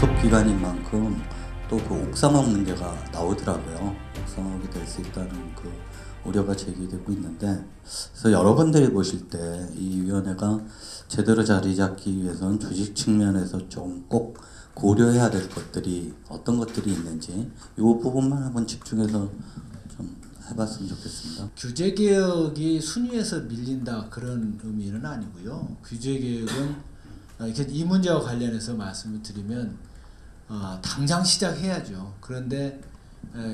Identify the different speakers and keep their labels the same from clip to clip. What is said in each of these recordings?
Speaker 1: 직속기관인 만큼 또 그 옥상학 문제가 나오더라고요. 옥상학이 될 수 있다는 그 우려가 제기되고 있는데, 그래서 여러분들이 보실 때 이 위원회가 제대로 자리 잡기 위해서는 조직 측면에서 좀 꼭 고려해야 될 것들이 어떤 것들이 있는지 이 부분만 한번 집중해서 좀 해봤으면 좋겠습니다.
Speaker 2: 규제 개혁이 순위에서 밀린다 그런 의미는 아니고요. 규제 개혁은 이 문제와 관련해서 말씀을 드리면 당장 시작해야죠. 그런데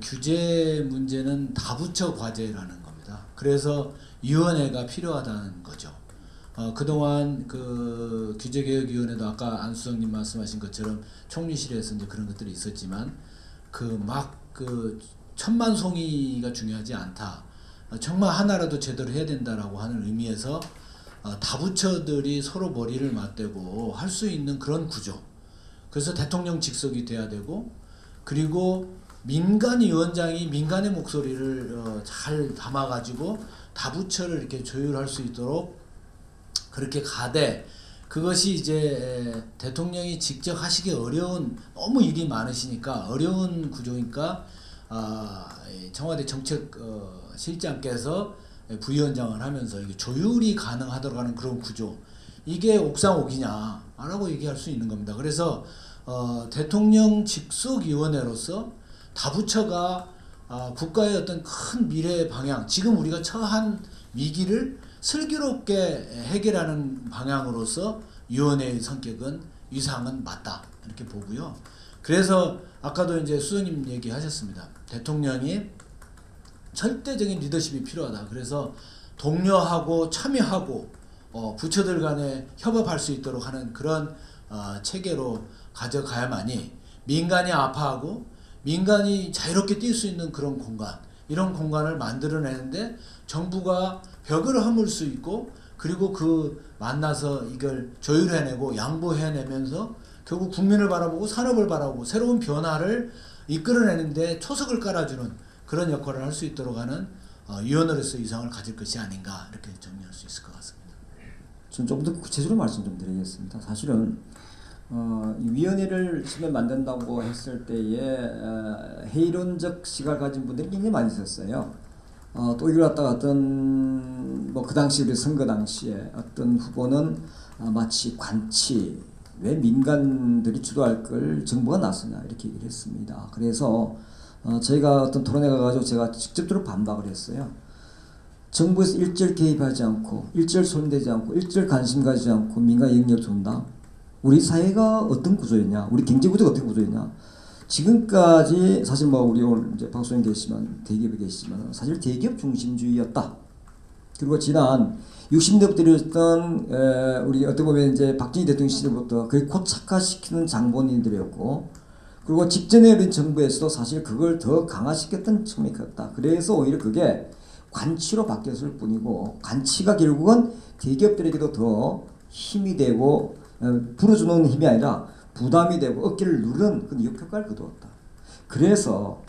Speaker 2: 규제 문제는 다부처 과제라는 겁니다. 그래서 위원회가 필요하다는 거죠. 그동안 그 규제개혁위원회도 아까 안수정님 말씀하신 것처럼 총리실에서 이제 그런 것들이 있었지만 그 천만송이가 중요하지 않다. 정말 하나라도 제대로 해야 된다라고 하는 의미에서 다부처들이 서로 머리를 맞대고 할 수 있는 그런 구조. 그래서 대통령 직속이 돼야 되고, 그리고 민간위원장이 민간의 목소리를 잘 담아가지고 다부처를 이렇게 조율할 수 있도록 그렇게 가되, 그것이 이제 대통령이 직접 하시기 어려운, 너무 일이 많으시니까 어려운 구조니까 청와대 정책실장께서 부위원장을 하면서 이게 조율이 가능하도록 하는 그런 구조, 이게 옥상옥이냐라고 얘기할 수 있는 겁니다. 그래서 대통령 직속위원회로서 다부처가 국가의 어떤 큰 미래 방향, 지금 우리가 처한 위기를 슬기롭게 해결하는 방향으로서 위원회의 성격은 위상은 맞다 이렇게 보고요. 그래서 아까도 이제 수석님 얘기하셨습니다. 대통령이 절대적인 리더십이 필요하다. 그래서 독려하고 참여하고 부처들 간에 협업할 수 있도록 하는 그런 체계로 가져가야만이 민간이 아파하고 민간이 자유롭게 뛸 수 있는 그런 공간, 이런 공간을 만들어내는데 정부가 벽을 허물 수 있고, 그리고 그 만나서 이걸 조율해내고 양보해내면서 결국 국민을 바라보고 산업을 바라보고 새로운 변화를 이끌어내는데 초석을 깔아주는 그런 역할을 할 수 있도록 하는 위원으로서 이상을 가질 것이 아닌가, 이렇게 정리할 수 있을 것 같습니다.
Speaker 3: 좀 더 구체적으로 말씀 좀 드리겠습니다. 사실은 이 위원회를 처음에 만든다고 했을 때에 회의론적 시각을 가진 분들이 굉장히 많이 있었어요. 또 이걸 갖다가 어떤 그 당시 우리 선거 당시에 어떤 후보는 마치 관치, 왜 민간들이 주도할 걸 정부가 나서냐 이렇게 얘기를 했습니다. 그래서 저희가 어떤 토론회 가가지고 제가 직접적으로 반박을 했어요. 정부에서 일절 개입하지 않고 일절 손대지 않고 일절 관심 가지지 않고 민간 영역을 준다. 우리 사회가 어떤 구조였냐, 우리 경제 구조가 어떤 구조였냐. 지금까지 사실 우리 오늘 이제 방송에 계시지만 대기업에 계시지만 사실 대기업 중심주의였다. 그리고 지난 60년대부터 이뤘던 우리 어떻게 보면 이제 박정희 대통령 시절부터 거의 고착화시키는 장본인들이었고, 그리고 직전에 우리 정부에서도 사실 그걸 더 강화시켰던 측면이 컸다. 그래서 오히려 그게 관치로 바뀌었을 뿐이고, 관치가 결국은 대기업들에게도 더 힘이 되고 불어주는 힘이 아니라 부담이 되고 어깨를 누르는 그런 역효과를 거두었다. 그래서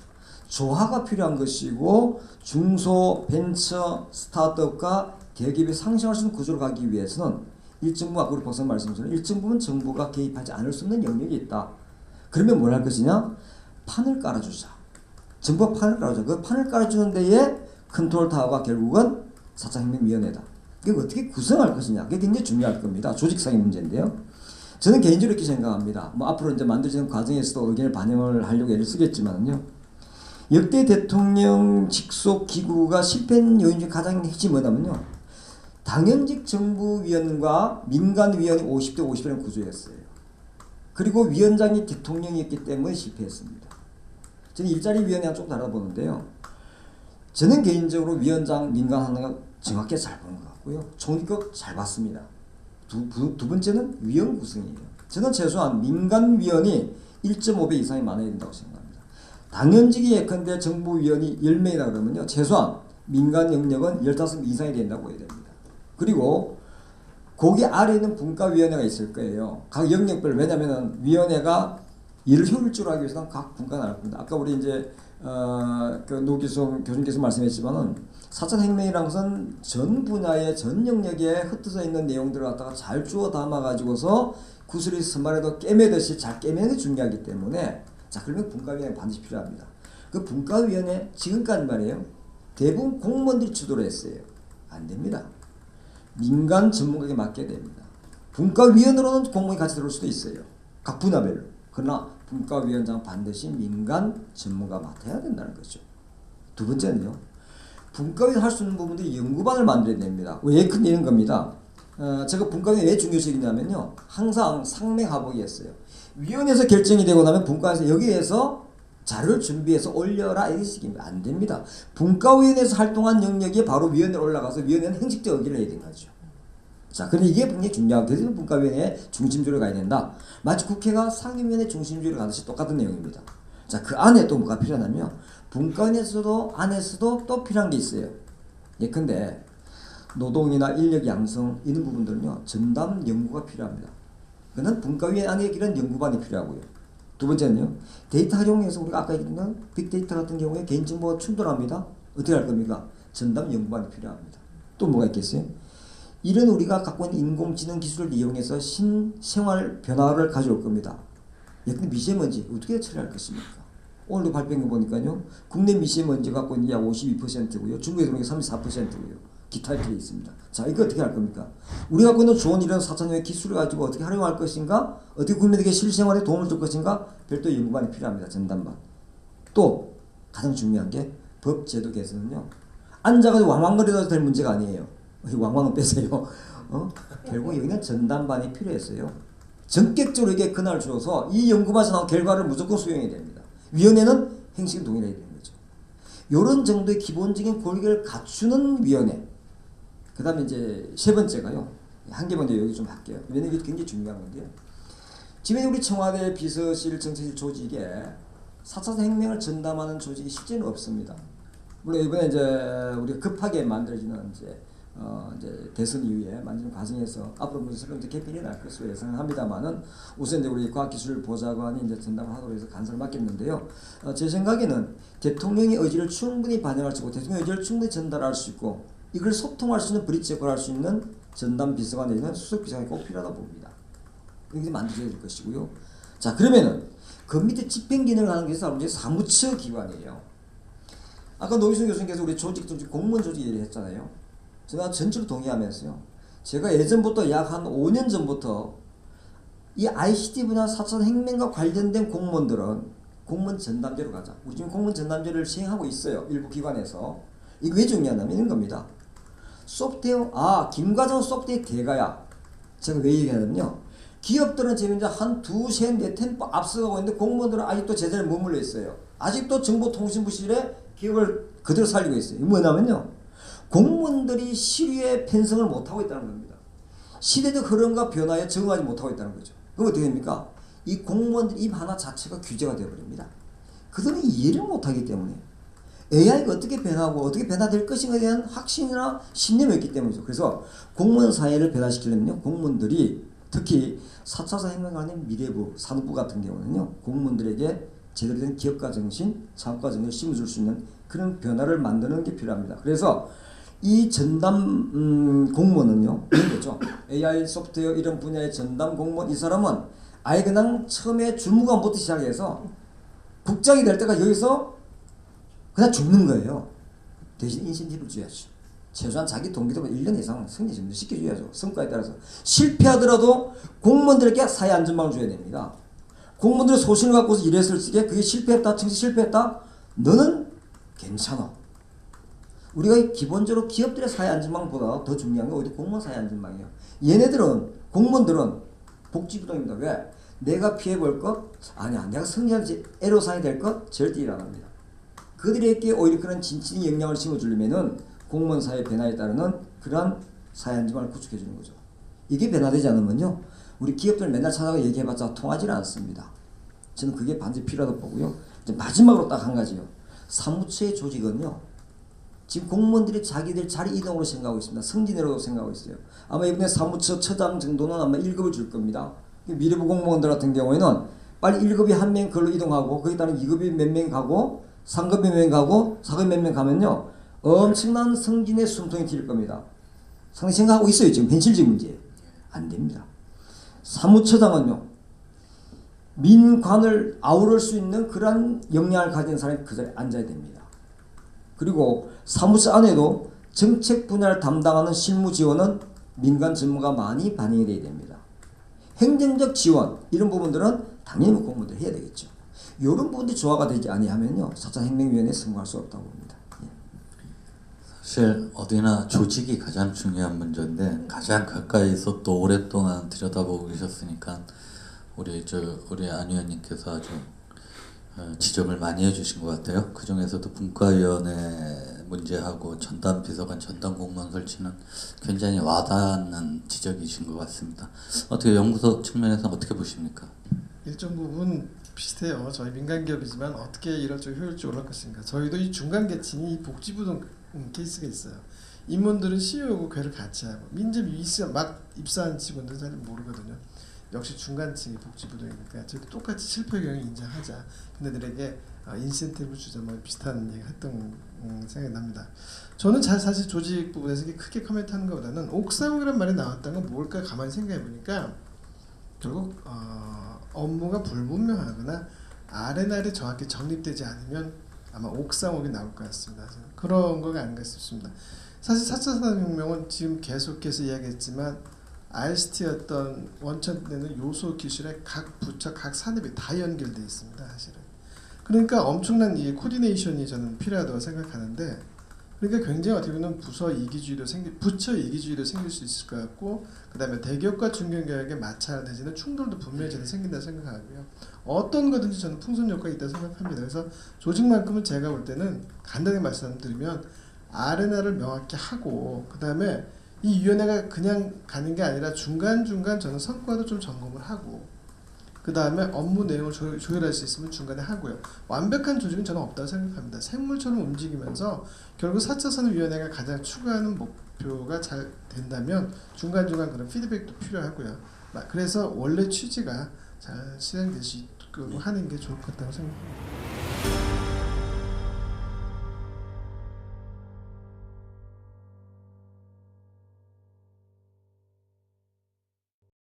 Speaker 3: 조화가 필요한 것이고, 중소 벤처 스타트업과 대기업이 상생할 수 있는 구조로 가기 위해서는 일정 부분, 아까 우리 박사님 말씀처럼 일정 부분 정부가 개입하지 않을 수 없는 영역이 있다. 그러면 뭘 할 것이냐? 판을 깔아주자. 정부가 판을 깔아주자. 그 판을 깔아주는 데에 컨트롤 타워가 결국은 4차 혁명위원회다. 이게 어떻게 구성할 것이냐. 그게 굉장히 중요할 겁니다. 조직상의 문제인데요. 저는 개인적으로 이렇게 생각합니다. 앞으로 이제 만들어지는 과정에서도 의견을 반영을 하려고 애를 쓰겠지만요. 역대 대통령 직속 기구가 실패한 요인 중 가장 핵심이 뭐냐면요. 당연직 정부위원과 민간위원이 50대 50이라는 구조였어요. 그리고 위원장이 대통령이었기 때문에 실패했습니다. 저는 일자리 위원회랑 조금 다르보는데요. 저는 개인적으로 위원장 민간 하나가 정확하게 잘 보는 것 같고요. 총리급 잘 봤습니다. 두 번째는 위원 구성이에요. 저는 최소한 민간위원이 1.5배 이상이 많아야 된다고 생각합니다. 당연직이 예컨대 정부위원이 10명이다 그러면요. 최소한 민간 영역은 15명 이상이 된다고 해야 됩니다. 그리고 거기 아래에 있는 분과위원회가 있을 거예요. 각 영역별, 왜냐면은 위원회가 일을 효율적으로 하기 위해서는 각 분과가 나올 겁니다. 아까 우리 이제 노 교수님께서 말씀했지만은 4차 혁명이라는 것은 전 분야의 전 영역에 흩어져 있는 내용들을 갖다가 잘 주워 담아 가지고서 구슬이 선반에도 깨매듯이 잘 깨매는 게 중요하기 때문에 자 그러면 분과위원회 반드시 필요합니다. 그 분과위원회 지금까지 말이에요. 대부분 공무원들이 주도를 했어요. 안 됩니다. 민간 전문가에게 맡겨야 됩니다. 분과위원으로는 공무원이 같이 들어올 수도 있어요. 각 분야별로. 그러나 분과위원장 반드시 민간 전문가 맡아야 된다는 거죠. 두 번째는요. 분과위에서 할 수 있는 부분들이 연구반을 만들어야 됩니다. 왜 근데 이런 겁니다. 제가 분과위원회 왜 중요시했냐면요. 항상 상명하복이었어요. 위원회에서 결정이 되고 나면 분과에서 여기에서 자료를 준비해서 올려라 이런 식입니다. 안 됩니다. 분과위원회에서 활동한 영역이 바로 위원회로 올라가서 위원회는 행식적 의결을 해야 되는 거죠. 자, 그런데 이게 굉장히 중요하고 그래서 분과위원회의 중심주로 가야 된다. 마치 국회가 상임위원회 중심주로 가듯이 똑같은 내용입니다. 자, 그 안에 또 뭐가 필요하냐면 분과위원회에서도 안에서도 또 필요한 게 있어요. 예컨대 노동이나 인력 양성 이런 부분들은요 전담 연구가 필요합니다. 그는 분과위원회 안에 이런 연구반이 필요하고요. 두 번째는요 데이터 활용해서 우리가 아까 얘기했던 빅데이터 같은 경우에 개인정보가 충돌합니다. 어떻게 할 겁니까? 전담 연구반이 필요합니다. 또 뭐가 있겠어요? 이런 우리가 갖고 있는 인공지능 기술을 이용해서 신생활 변화를 가져올 겁니다. 예컨대 미세먼지 어떻게 처리할 것입니까? 오늘도 발표한 거 보니까요 국내 미세먼지 갖고 있는 게 약 52%고요 중국에서 보니까 34%고요 기타 이렇게 있습니다. 자 이거 어떻게 할 겁니까? 우리가 갖고 있는 좋은 이런 4천여의 기술을 가지고 어떻게 활용할 것인가, 어떻게 국민에게 실생활에 도움을 줄 것인가 별도 연구반이 필요합니다. 전담반. 또 가장 중요한 게 법 제도 개선은요 앉아가지고 왕왕거려도 될 문제가 아니에요. 왕왕은 빼세요. 결국 여기는 전담반이 필요했어요. 전격적으로 이게 권한을 주어서 이 연구반에서 나온 결과를 무조건 수용해야 됩니다. 위원회는 행식은 동일해야 되는 거죠. 이런 정도의 기본적인 권리를 갖추는 위원회. 그 다음에 이제 세 번째가요. 한 개 먼저 여기 좀 할게요. 왜냐면 이게 굉장히 중요한 건데요. 지금 우리 청와대 비서실 정책실 조직에 4차 혁명을 전담하는 조직이 실제는 없습니다. 물론 이번에 이제 우리가 급하게 만들어지는 이제 대선 이후에 만드는 과정에서 앞으로 무슨 새로운 개편이 날 것으로 예상을 합니다만은 우선 이제 우리 과학기술보좌관이 이제 전담을 하도록 해서 간섭을 맡겼는데요. 제 생각에는 대통령의 의지를 충분히 반영할 수 있고 대통령의 의지를 충분히 전달할 수 있고 이걸 소통할 수 있는 브릿지 역할을 할 수 있는 전담 비서관 내지는 수석 비서관이 꼭 필요하다 봅니다. 이게 만들어져야 될 것이고요. 자 그러면은 그 밑에 집행 기능을 하는 게 사무처 기관이에요. 아까 노기순 교수님께서 우리 조직 공무원 조직 얘기를 했잖아요. 제가 전적으로 동의하면서요. 제가 예전부터 약 한 5년 전부터 이 ICT 분야 4차 혁명과 관련된 공무원들은 공무원 전담제로 가자. 우리 지금 공무원 전담제를 시행하고 있어요. 일부 기관에서. 이게 왜 중요하냐면 이런 겁니다. 소프트웨어, 김과장 소프트웨어 대가야. 제가 왜 얘기하냐면요. 기업들은 지금 이제 한 두세 네 템포 앞서가고 있는데 공무원들은 아직도 제자리에 머물러 있어요. 아직도 정보통신부실에 기업을 그대로 살리고 있어요. 이게 뭐냐면요. 공무원들이 시류에 편성을 못하고 있다는 겁니다. 시대적 흐름과 변화에 적응하지 못하고 있다는 거죠. 그럼 어떻게 됩니까? 이 공무원들 입 하나 자체가 규제가 되어버립니다. 그들은 이해를 못하기 때문에 AI가 어떻게 변하고 어떻게 변화될 것인가에 대한 확신이나 신념이 있기 때문이죠. 그래서 공무원 사회를 변화시키려면요. 공무원들이 특히 4차 혁명 관련 미래부, 산업부 같은 경우는요. 공무원들에게 제대로 된 기업가 정신, 창업가 정신을 심어줄 수 있는 그런 변화를 만드는 게 필요합니다. 그래서 이 전담 공무원은요. 이런 거죠. AI 소프트웨어 이런 분야의 전담 공무원 이 사람은 아예 그냥 처음에 주무관부터 시작해서 국장이 될 때까지 여기서 그냥 죽는 거예요. 대신 인센티브를 줘야죠. 최소한 자기 동기들보다 1년 이상 승리 점수 시켜줘야죠. 성과에 따라서. 실패하더라도 공무원들에게 사회 안전망을 줘야 됩니다. 공무원들의 소신을 갖고서 일했을 적에 그게 실패했다, 정치 실패했다, 너는 괜찮아. 우리가 기본적으로 기업들의 사회 안전망보다 더 중요한 게 오히려 공무원 사회 안전망이에요. 얘네들은, 공무원들은 복지부동입니다. 왜? 내가 피해볼 것? 아니야. 내가 승리하지 애로사항이 될 것? 절대 일 안 합니다. 그들에게 오히려 그런 진취적 영향을 심어주려면은 공무원 사회 변화에 따르는 그러한 사회 안전망을 구축해주는 거죠. 이게 변화되지 않으면요. 우리 기업들 맨날 찾아가 얘기해봤자 통하지는 않습니다. 저는 그게 반드시 필요하다고 보고요. 이제 마지막으로 딱 한 가지요. 사무처의 조직은요. 지금 공무원들이 자기들 자리 이동으로 생각하고 있습니다. 승진으로 생각하고 있어요. 아마 이번에 사무처 처장 정도는 아마 1급을 줄 겁니다. 미래부 공무원들 같은 경우에는 빨리 1급이 한 명 걸로 이동하고 거기에 따른 2급이 몇 명 가고 3급이 몇 명 가고 4급이 몇 명 가면요. 엄청난 승진의 숨통이 튈 겁니다. 상당히 생각하고 있어요. 지금 현실적 문제. 안 됩니다. 사무처장은요 민관을 아우를 수 있는 그러한 역량을 가진 사람이 그 자리에 앉아야 됩니다. 그리고 사무처 안에도 정책 분야를 담당하는 실무 지원은 민간 전문가 많이 반영이 돼야 됩니다. 행정적 지원 이런 부분들은 당연히 공무원들 해야 되겠죠. 이런 부분들이 조화가 되지 아니하면요 4차 혁명위원회에 성공할 수 없다고 봅니다.
Speaker 1: 사실 어디나 조직이 가장 중요한 문제인데 가장 가까이서 또 오랫동안 들여다보고 계셨으니까 우리 안 의원님께서 아주 지적을 많이 해주신 것 같아요. 그 중에서도 분과위원회 문제하고 전담 비서관, 전담 공무원 설치는 굉장히 와닿는 지적이신 것 같습니다. 어떻게 연구소 측면에서 어떻게 보십니까?
Speaker 4: 일정 부분 비슷해요. 저희 민간 기업이지만 어떻게 이럴 줄 효율적으로 할 것인가. 저희도 이 중간 계층이 이 복지부 등 케이스가 있어요. 임원들은 CEO하고 괴를 같이 하고 민첩 막 입사한 직원들은 잘 모르거든요. 역시 중간층이 복지부등이니까 저희도 똑같이 실패 경영 인정하자. 그네들에게 인센티브를 주자 뭐 비슷한 얘기 했던 생각이 납니다. 저는 사실 조직 부분에서 크게 코멘트하는 것보다는 옥상이라는 말이 나왔다는 건 뭘까 가만히 생각해 보니까 결국 업무가 불분명하거나 아래날이 정확히 정립되지 않으면 아마 옥상옥이 나올 것 같습니다. 그런 거가 아닌가 싶습니다. 사실 4차 산업혁명은 지금 계속해서 이야기했지만 ICT였던 원천되는 요소 기술에 각 부처, 각 산업이 다 연결되어 있습니다. 사실은. 그러니까 엄청난 이 코디네이션이 저는 필요하다고 생각하는데 그러니까 굉장히 어떻게 보면 부처 이기주의도 생길 수 있을 것 같고 그 다음에 대기업과 중견기업에게 마찰 내지는 충돌도 분명히 저는 생긴다 생각하고요. 어떤 거든지 저는 풍선 효과가 있다고 생각합니다. 그래서 조직만큼은 제가 볼 때는 간단히 말씀드리면 아레나를 명확히 하고 그 다음에 이 위원회가 그냥 가는 게 아니라 중간중간 저는 성과도 좀 점검을 하고 그 다음에 업무 내용을 조율할 수 있으면 중간에 하고요. 완벽한 조직은 저는 없다고 생각합니다. 생물처럼 움직이면서 결국 4차 산업위원회가 가장 추구하는 목표가 잘 된다면 중간중간 그런 피드백도 필요하고요. 그래서 원래 취지가 잘 실행될 수 있도록 하는 게 좋을 것 같다고 생각합니다.